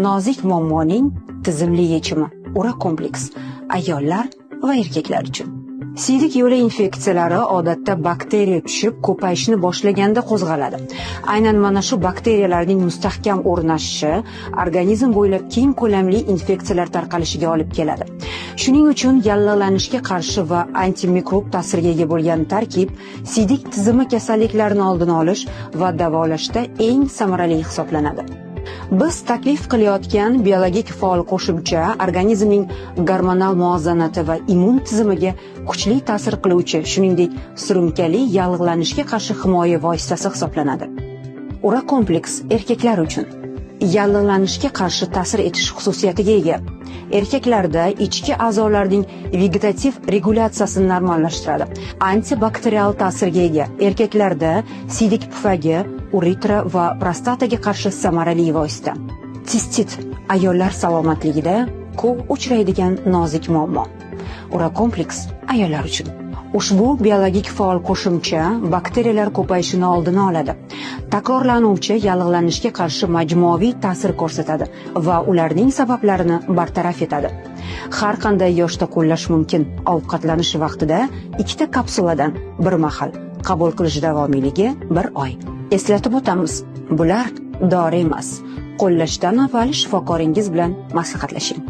nozik muammoning tizimli yechimi. Ura kompleks ayollar va erkaklar uchun. Siydik yo'li infeksiyalari odatda bakteriya tushib ko'payishni boshlaganda qo'zg'aladi. Aynan mana shu bakteriyalarning mustahkam o'rnashishi organizm bo'ylab keng ko'lamli infeksiyalar tarqalishiga olib keladi. Shuning uchun yallig'lanishga qarshi va antimikrob ta'siriga ega bo'lgan tarkib siydik tizimi kasalliklarini oldini olish va davolashda eng samarali hisoblanadi. Biz taklif qilayotgan biologik faol qo'shimcha organizmning gormonal muvozanati va immun tizimiga kuchli ta'sir qiluvchi, shuningdek, surunkali yallig'lanishga qarshi himoya vositasi hisoblanadi. Ura kompleks erkaklar uchun yallig'lanishga qarshi ta'sir etish xususiyatiga ega. Erkaklarda ichki a'zolarning vegetativ regulyatsiyasini normallashtiradi. Antibakterial ta'sirga ega. Erkaklarda siydik pufagi, uretra va prostataga qarshi samarali vosita. Sistit ayollar salomatligida ko'p uchraydigan nozik muammo. Ura kompleks ayollar uchun. Ushbu biologik faol qo'shimcha bakteriyalar ko'payishini oldini oladi. Takrorlanuvchi yallig'lanishga qarshi majmuaviy ta'sir ko'rsatadi va ularning sabablarini bartaraf etadi. Har qanday yoshda qo'llash mumkin. Ovqatlanish vaqtida 2 kapsuladan bir mahal qabul qilish davomiyligi 1 oy. Eslatib o'tamiz, bular dori emas. Qo'llashdan avval shifokoringiz bilan maslahatlashing.